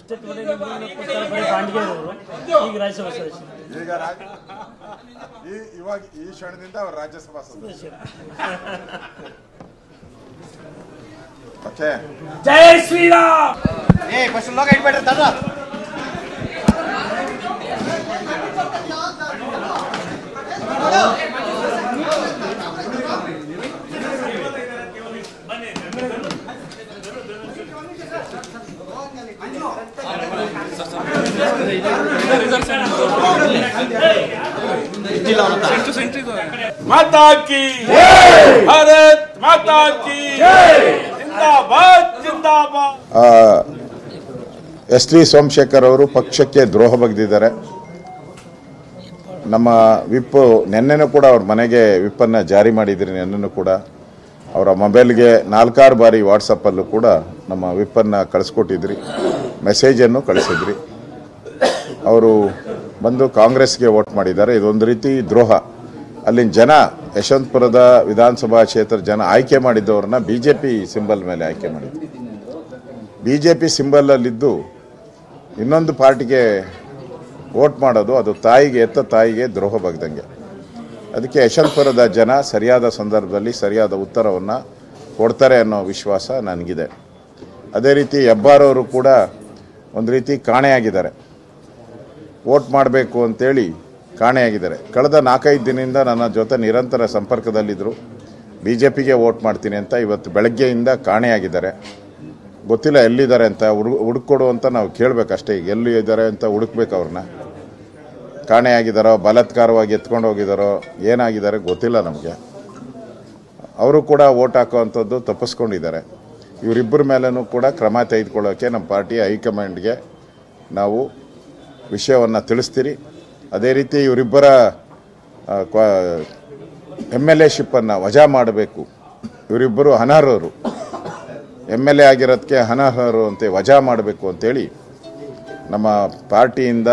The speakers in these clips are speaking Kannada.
ಈಗ ರಾಜ್ಯಸಭಾ ಸದಸ್ಯರು. ಇವಾಗ ಈ ಕ್ಷಣದಿಂದ ಅವರು ರಾಜ್ಯಸಭಾ ಸದಸ್ಯರು. ಓಕೆ, ಜೈ ಶ್ರೀರಾಮ್. माता की भारत माता की जिंदाबाद जिंदाबाद. ಎಸ್ ಟಿ ಸೋಮಶೇಖರ್ ಅವರು ಪಕ್ಷಕ್ಕೆ ದ್ರೋಹ ಬಗೆದಿದ್ದಾರೆ. ನಮ್ಮ ವಿಪ್ ನೆನ್ನೆನೂ ಕೂಡ ಅವ್ರ ಮನೆಗೆ ವಿಪ್ಪನ್ನು ಜಾರಿ ಮಾಡಿದ್ರಿ. ನೆನ್ನೆನೂ ಕೂಡ ಅವರ ಮೊಬೈಲ್ಗೆ 4-6 ಬಾರಿ ವಾಟ್ಸಪ್ಪಲ್ಲೂ ಕೂಡ ನಮ್ಮ ವಿಪ್ಪನ್ನು ಕಳಿಸ್ಕೊಟ್ಟಿದ್ರಿ, ಮೆಸೇಜನ್ನು ಕಳಿಸಿದ್ರಿ. ಅವರು ಬಂದು ಕಾಂಗ್ರೆಸ್ಗೆ ವೋಟ್ ಮಾಡಿದ್ದಾರೆ. ಇದೊಂದು ರೀತಿ ದ್ರೋಹ. ಅಲ್ಲಿನ ಜನ, ಯಶವಂತಪುರದ ವಿಧಾನಸಭಾ ಕ್ಷೇತ್ರ ಜನ ಆಯ್ಕೆ ಮಾಡಿದ್ದವ್ರನ್ನ BJP ಸಿಂಬಲ್ ಮೇಲೆ ಆಯ್ಕೆ ಮಾಡಿದ್ರು. BJP ಸಿಂಬಲಲ್ಲಿದ್ದು ಇನ್ನೊಂದು ಪಾರ್ಟಿಗೆ ವೋಟ್ ಮಾಡೋದು ಅದು ಎತ್ತ ತಾಯಿಗೆ ದ್ರೋಹ ಬಗ್ದಂಗೆ. ಅದಕ್ಕೆ ಯಶವಂತಪುರದ ಜನ ಸರಿಯಾದ ಸಂದರ್ಭದಲ್ಲಿ ಸರಿಯಾದ ಉತ್ತರವನ್ನು ಕೊಡ್ತಾರೆ ಅನ್ನೋ ವಿಶ್ವಾಸ ನನಗಿದೆ. ಅದೇ ರೀತಿ ಹೆಬ್ಬಾರವರು ಕೂಡ ಒಂದು ರೀತಿ ಕಾಣೆಯಾಗಿದ್ದಾರೆ. ವೋಟ್ ಮಾಡಬೇಕು ಅಂತೇಳಿ ಕಾಣೆಯಾಗಿದ್ದಾರೆ. ಕಳೆದ 4-5 ದಿನದಿಂದ ನನ್ನ ಜೊತೆ ನಿರಂತರ ಸಂಪರ್ಕದಲ್ಲಿದ್ದರು. BJPಗೆ ವೋಟ್ ಮಾಡ್ತೀನಿ ಅಂತ ಇವತ್ತು ಬೆಳಗ್ಗೆಯಿಂದ ಕಾಣೆಯಾಗಿದ್ದಾರೆ. ಗೊತ್ತಿಲ್ಲ ಎಲ್ಲಿದ್ದಾರೆ ಅಂತ. ಹುಡುಕೊಡು ಅಂತ ನಾವು ಕೇಳಬೇಕಷ್ಟೇ. ಈಗ ಎಲ್ಲಿ ಇದ್ದಾರೆ ಅಂತ ಹುಡುಕ್ಬೇಕು ಅವ್ರನ್ನ. ಕಾಣೆಯಾಗಿದ್ದಾರೋ, ಬಲಾತ್ಕಾರವಾಗಿ ಎತ್ಕೊಂಡು ಹೋಗಿದ್ದಾರೋ, ಏನಾಗಿದ್ದಾರೆ ಗೊತ್ತಿಲ್ಲ ನಮಗೆ. ಅವರು ಕೂಡ ವೋಟ್ ಹಾಕೋವಂಥದ್ದು ತಪ್ಪಿಸ್ಕೊಂಡಿದ್ದಾರೆ. ಇವರಿಬ್ಬರ ಮೇಲೂ ಕೂಡ ಕ್ರಮ ತೆಗೆದುಕೊಳ್ಳೋಕ್ಕೆ ನಮ್ಮ ಪಾರ್ಟಿ ಹೈಕಮಾಂಡ್ಗೆ ನಾವು ವಿಷಯವನ್ನು ತಿಳಿಸ್ತೀರಿ. ಅದೇ ರೀತಿ ಇವರಿಬ್ಬರ MLA ಶಿಪ್ಪನ್ನು ವಜಾ ಮಾಡಬೇಕು. ಇವರಿಬ್ಬರು ಅನರ್ಹರು, MLA ಆಗಿರೋದಕ್ಕೆ ಅನರ್ಹರು ಅಂತ ವಜಾ ಮಾಡಬೇಕು ಅಂತೇಳಿ ನಮ್ಮ ಪಾರ್ಟಿಯಿಂದ,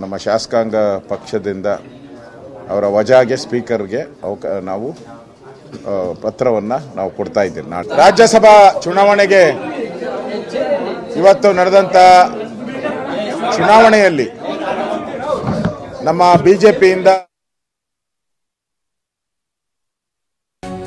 ನಮ್ಮ ಶಾಸಕಾಂಗ ಪಕ್ಷದಿಂದ ಅವರ ವಜಾಗೆ ಸ್ಪೀಕರ್ಗೆ ನಾವು ಪತ್ರವನ್ನು ನಾವು ಕೊಡ್ತಾ ಇದ್ದೀವಿ. ರಾಜ್ಯಸಭಾ ಚುನಾವಣೆಗೆ ಇವತ್ತು ನಡೆದಂಥ ಚುನಾವಣೆಯಲ್ಲಿ ನಮ್ಮ BJPಯಿಂದ